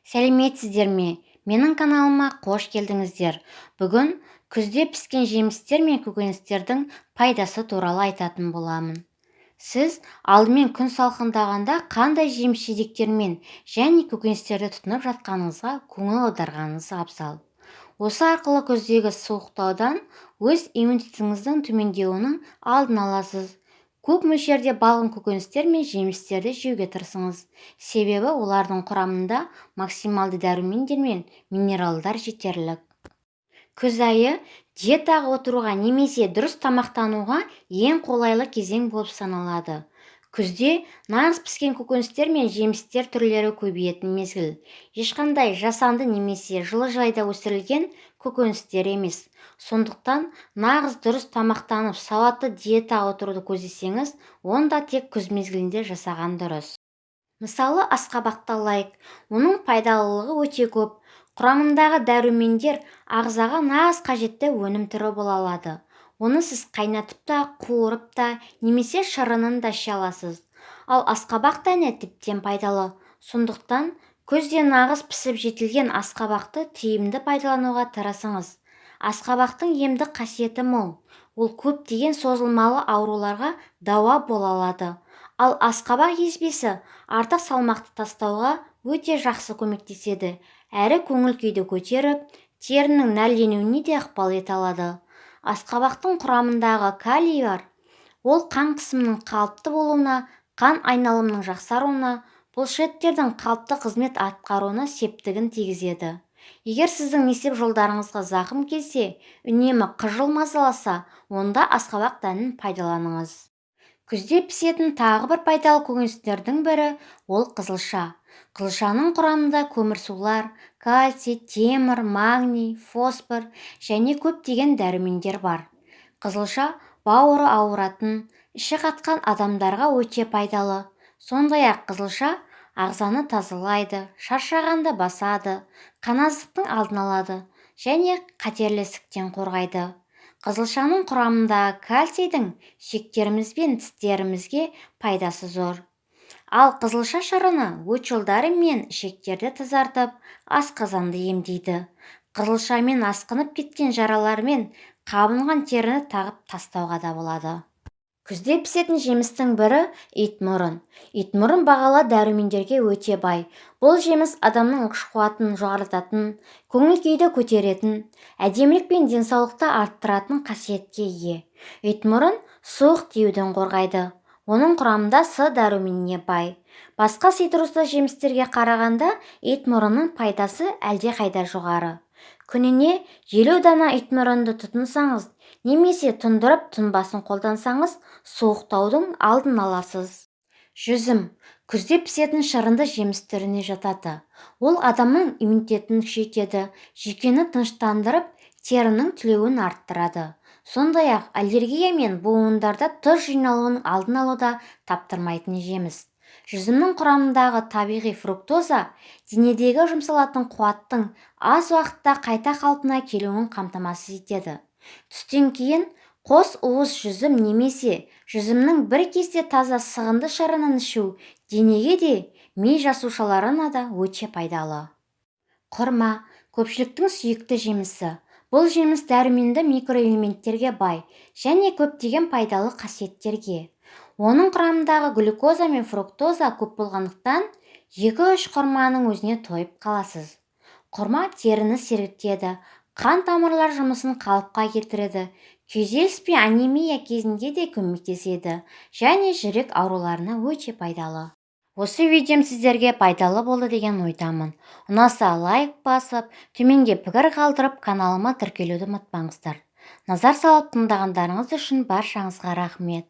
Сәлеметсіздер ме? Менің каналыма қош келдіңіздер. Бүгін күзде піскен жемістер мен көкөністердің пайдасы туралы айтатын боламын. Сіз алдымен күн салқындағанда қандай жеміс-жидектермен және көкөністерді тұтынып жатқаныңызға көңіл аударғаныңыз абзал. Осы арқылы күздегі суықтаудан өз иммунитетіңіздің төмендеуінің алдын аласыз. Көп мөлшерде балғын көкөністер мен жемістерді жеуге тырысыңыз. Себебі олардың құрамында максималды дәрумендер мен минералдар жетерлік. Күз айы диетаға отыруға немесе дұрыс тамақтануға ең қолайлы кезең болып саналады. Күзде нағыз піскен көкөністер мен жемістер түрлері көбейетін мезгіл. Ешқандай жасанды немесе жылыжайда өсірілген көкөністер емес. Сондықтан нағыз дұрыс тамақтанып сауатты диетаға отыруды көздесеңіз, онда тек күз мезгілінде жасаған дұрыс. Мысалы, асқабақты алайық. Оның пайдалылығы өте көп. Құрамындағы дәрумендер ағзаға нағыз қажетті өнім түрі бола алады. Оны сіз қайнатып та, қуырып та, немесе шырынын да іше аласыз. Ал асқабақ дәні тіптен пайдалы. Сондықтан күзде нағыз пісіп жетілген асқабақты тиімді пайдалануға тырысыңыз. Асқабақтың емдік қасиеті мол. Ол көптеген созылмалы ауруларға дауа бола алады. Ал асқабақ езбесі артық салмақты тастауға өте жақсы көмектеседі. Әрі көңіл күйді көтеріп, терінің нәрленуіне де ықпал ете алады. Асқабақтың құрамындағы калий бар. Ол қан қысымының қалыпты болуына, қан айналымының жақсаруына, бұлшықеттердің қалыпты қызмет атқаруына септігін тигізеді. Егер сіздің несеп жолдарыңызға зақым келсе, үнемі қыжыл мазаласа, онда асқабақ дәнін пайдаланыңыз. Күзде пісетін тағы бір пайдалы көкөністердің бірі ол қызылша. Қызылшаның құрамында көмірсулар, кальций, темір, магний, фосфор және көптеген дәрумендер бар. Қызылша бауыры ауыратын, іші қатқан адамдарға өте пайдалы. Сондай-ақ қызылша ағзаны тазалайды, шаршағанды басады, қаназықтың алдын алады және қатерлі ісіктен қорғайды. Қызылшаның құрамындағы кальцийдің сүйектеріміз бен тістерімізге пайдасы зор. Ал қызылша шырыны өт жолдары мен ішектерді тазартып, асқазанды емдейді. Қызылшамен асқынып кеткен жаралар мен қабынған теріні тағып тастауға да болады. Күзде пісетін жемістің бірі итмұрын. Итмұрын бағалы дәрумендерге өте бай. Бұл жеміс адамның күш-қуатын жоғарылататын, көңіл күйді көтеретін, әдемілік пен денсаулықты арттыратын қасиетке ие. Итмұрын суық тиюден қорғайды. Оның құрамында С дәруменіне бай. Басқа цитрусты жемістерге қарағанда итмұрынның пайдасы әлдеқайда жоғары. Күніне 50 дана итмұрынды тұтынсаңыз, немесе тұндырып тұнбасын қолдансаңыз, суықтаудың алдын аласыз. Жүзім. Күзде пісетін шырынды жеміс түріне жатады. Ол адамның иммунитетін күшейтеді, жүйкені тыныштандырып, терінің түлеуін арттырады. Сондай-ақ аллергия мен буындарда тұз жиналуының алдын алуда таптырмайтын жеміс. Жүзімнің құрамындағы табиғи фруктоза денедегі жұмсалатын қуаттың аз уақытта қайта қалпына келуін қамтамасыз етеді. Түстен кейін қос уыс жүзім немесе жүзімнің бір кесе таза сығынды шырынын ішу денеге де, ми жасушаларына да өте пайдалы. Құрма көпшіліктің сүйікті жемісі. Бұл жеміс дәруменді микроэлементтерге бай және көптеген пайдалы қасиеттерге. Оның құрамындағы глюкоза мен фруктоза көп болғандықтан 2-3 құрманың өзіне тойып қаласыз. Құрма теріні сергітеді, қан тамырлар жұмысын қалыпқа келтіреді, күйзеліс пен анемия кезінде де көмектеседі және жүрек ауруларына өте пайдалы. Осы видеом сіздерге пайдалы болды деген ойдамын. Ұнаса лайк басып, төменге пікір қалдырып, каналыма тіркелуді ұмытпаңыздар. Назар салып тыңдағандарыңыз үшін баршаңызға рахмет.